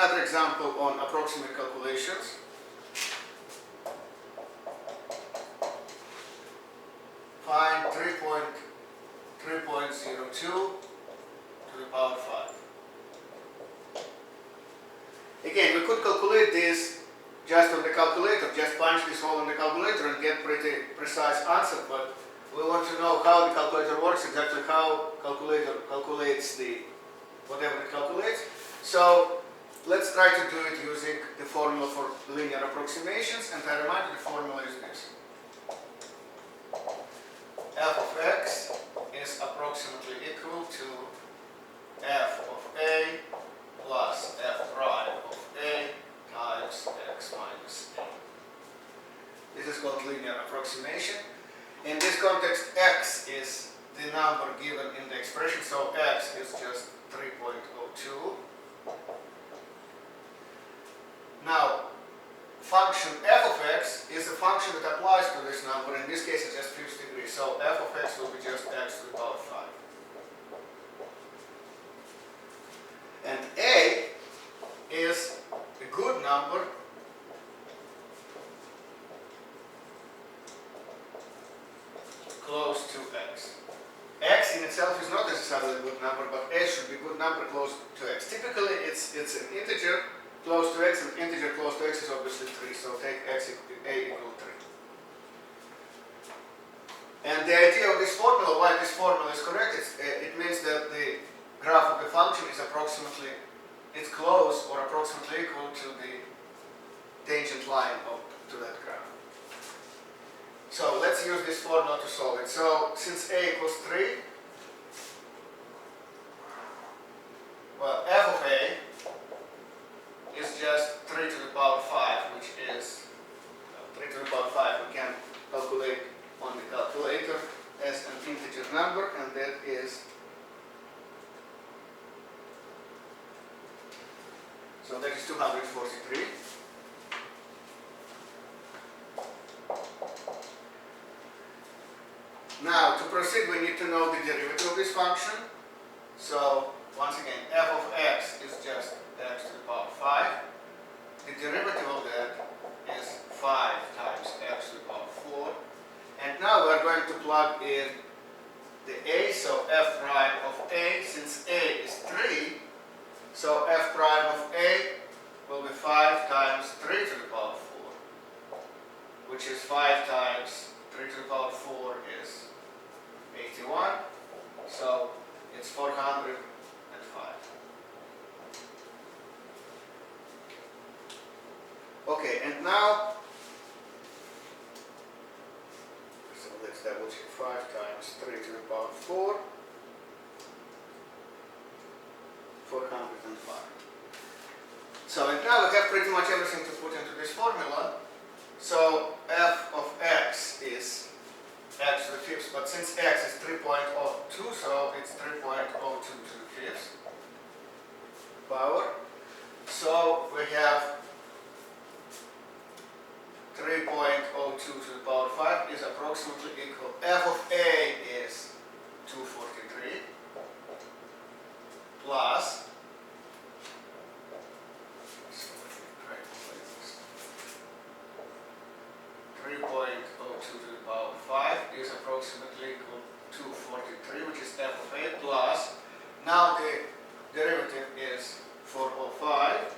another example on approximate calculations. Find 3.02 to the power 5. Again, we could calculate this just on the calculator, just punch this all on the calculator and get pretty precise answer, but we want to know how the calculator works, exactly how calculator calculates the whatever it calculates. So let's try to do it using the formula for linear approximations, and I remind you the formula is this. F of x is approximately equal to f of a plus f prime of a times x minus a. This is called linear approximation. In this context, x is the number given in the expression, so x is just 3.02. Now, function f of x is a function that applies to this number. In this case, it's just fifth degree, so f of x will be just x to the power 5. And a is a good number close to x. X in itself is not necessarily a good number, but a should be a good number close to x. Typically, it's an integer close to x, and integer close to x is obviously 3, so take a equal 3. And the idea of this formula, why this formula is correct, it means that the graph of the function is approximately, it's close or approximately equal to the tangent line to that graph. So let's use this formula to solve it. So since a equals 3, well, f of a is just 3 to the power 5, which is 3 to the power 5 we can calculate on the calculator as an integer number, and that is, so that is 243. Now, to proceed, we need to know the derivative of this function. So, once again, f of x is just x to the power 5. The derivative of that is 5 times x to the power 4. And now we are going to plug in the a, so f prime of a, since a is 3, so f prime of a will be 5 times 3 to the power 4, which is 5 times 3 to the power 4 is 81, so it's 405. Okay, and now, so let's double check, 5 times 3 to the power 4, 405. So, and now we have pretty much everything to put into this formula. So, f of x is x to the fifth, but since x is 3.02, so it's 3.02 to the fifth power. So we have 3.02 to the power 5 is approximately equal. F of a is 243 plus 3.02 to the power 5 is approximately equal to 243, which is f of a plus, now the derivative is 405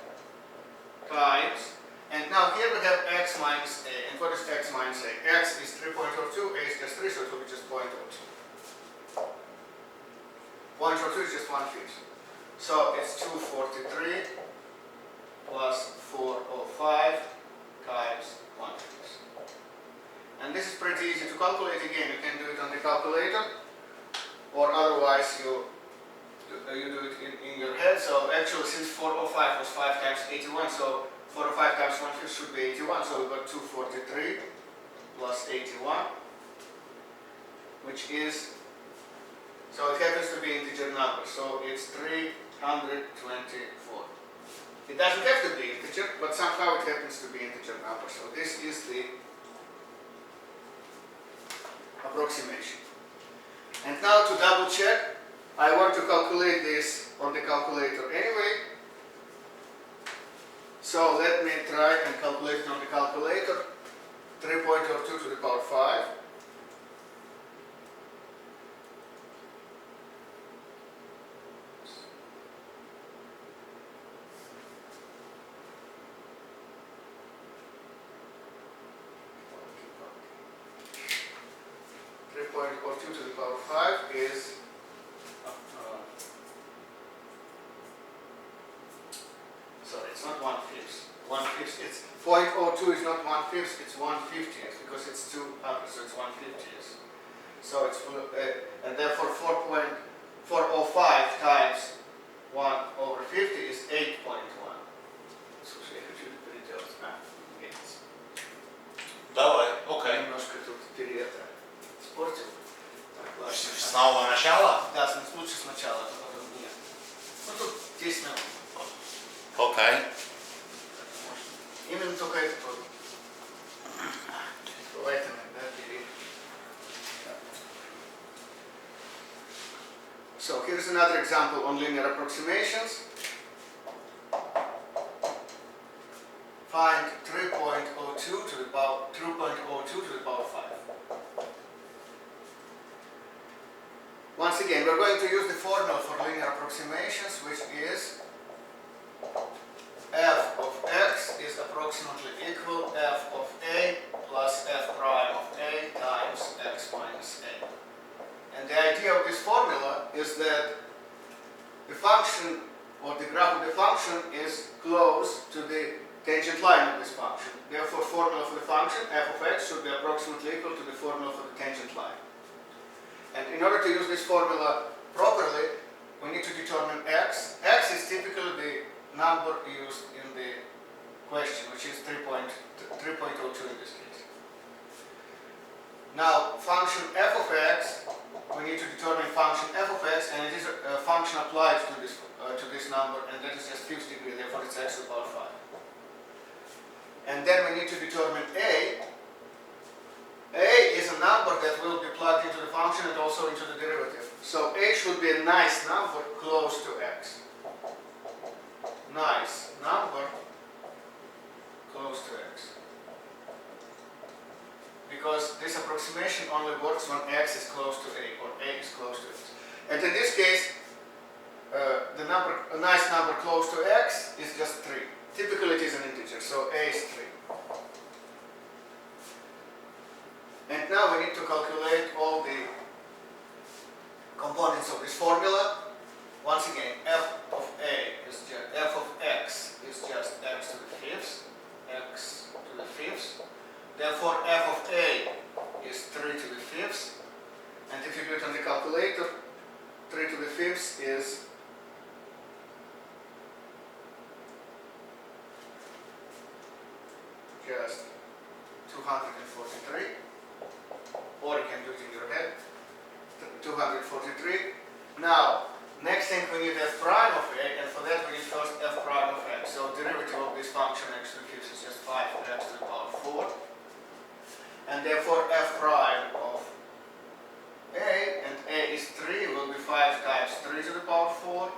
times, and now here we have x minus a, and what is x minus a? X is 3.02, a is just 3, so it will be just 0.02. 0.02 is just 1/5. So it's 243 plus 405 times 1/5. And this is pretty easy to calculate. Again, you can do it on the calculator, or otherwise you do it in your head. So actually, since 405 was 5 times 81, so 405 times 1/5 should be 81. So we've got 243 plus 81, which is, so it happens to be integer number. So it's 324. It doesn't have to be integer, but somehow it happens to be integer number. So this is the approximation. And now to double check, I want to calculate this on the calculator anyway. So let me try and calculate it on the calculator. 3.02 to the power 5. Or 2 to the power 5 is sorry, it's not 1/5. 1/5, it's 0.02 is not 1/5, it's 1/50th because it's 200, so it's 1/50th. So it's and therefore 4.405 times 1/50 is 8.1. Слушай, я хочу переделать. Давай, окей. Немножко тут испортил. С самого начала? Да, лучше сначала, а потом нет. Ну тут 10 минут. Окей. Именно только это вот. Поэтому, да, So here's another example on linear approximations. Find 3.02 to the power 5. Once again, we're going to use the formula for linear approximations, which is f of x is approximately equal f of a plus f prime of a times x minus a. And the idea of this formula is that the function or the graph of the function is close to the tangent line of this function. Therefore, formula for the function f of x should be approximately equal to the formula for the tangent line. And in order to use this formula properly, we need to determine x. X is typically the number used in the question, which is 3.02 in this case. Now, function f of x, we need to determine function f of x, and it is a function applied to this number, and that is just 5th degree, therefore it's x to the power 5. And then we need to determine a. A is a number that will be plugged into the function and also into the derivative. So a should be a nice number close to x. Nice number close to x. Because this approximation only works when x is close to a, or a is close to x. And in this case, a nice number close to x is just 3. Typically it is an integer, so a is 3. And now we need to calculate all the components of this formula. Once again, f of a is just f of x is just x to the 5th, x to the 5th. Therefore, f of a is 3 to the 5th. And if you do it on the calculator, 3 to the 5th is just 243. Or you can do it in your head. 243. Now, next thing we need f prime of a, and for that we need first f prime of x. So derivative of this function x to the 5th is just 5x to the power 4. And therefore f prime of a, and a is 3, will be 5 times 3 to the power 4.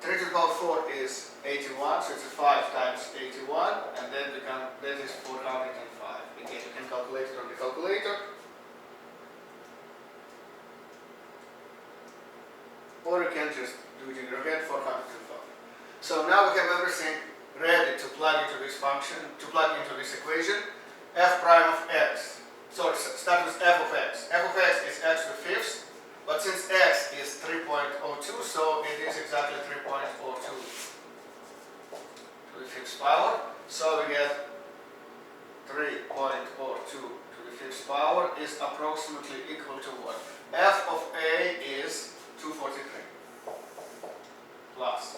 3 to the power 4 is 81, so it's a 5 times 81, and then that is 405. Again, you can calculate it on the calculator. Or you can just do it in your head, 405. So now we have everything ready to plug into this function, to plug into this equation. F prime of x. So start with f of x. F of x is x to the 5th, but since x is 3.02, so it is exactly 3.02 to the 5th power. So we get 3.02 to the 5th power is approximately equal to what? F of a is 243 plus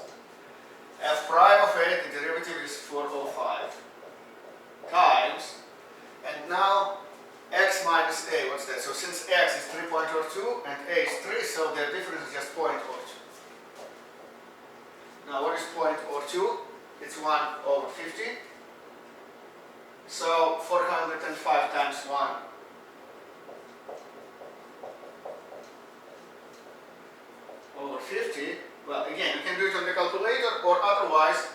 f prime of a, the derivative is 405 times, and now x minus a, what's that? So since x is 3.02 and a is 3, so their difference is just 0.02. Now what is 0.02? It's 1 over 50. So 405 times 1 over 50. Well, again, you can do it on the calculator, or otherwise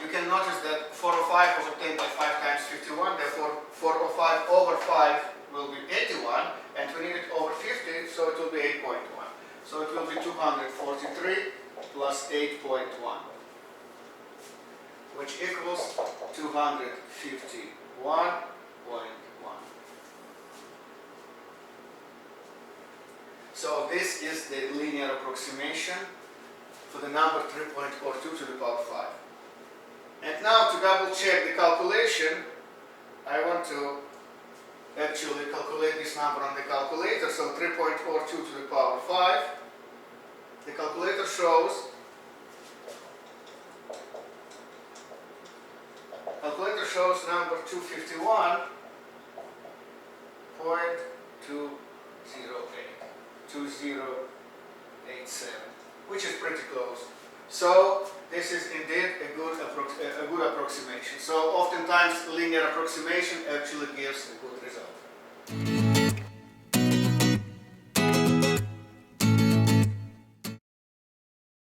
you can notice that 405 over 10 by 5 times 51, therefore 405 over 5 will be 81, and we need it over 50, so it will be 8.1. So it will be 243 plus 8.1, which equals 251.1. So this is the linear approximation for the number 3.42 to the power 5. And now to double check the calculation, I want to actually calculate this number on the calculator. So 3.42 to the power 5. The calculator shows number 251.208, 2087, which is pretty close. So this is indeed a good approximation. So oftentimes linear approximation actually gives a good result.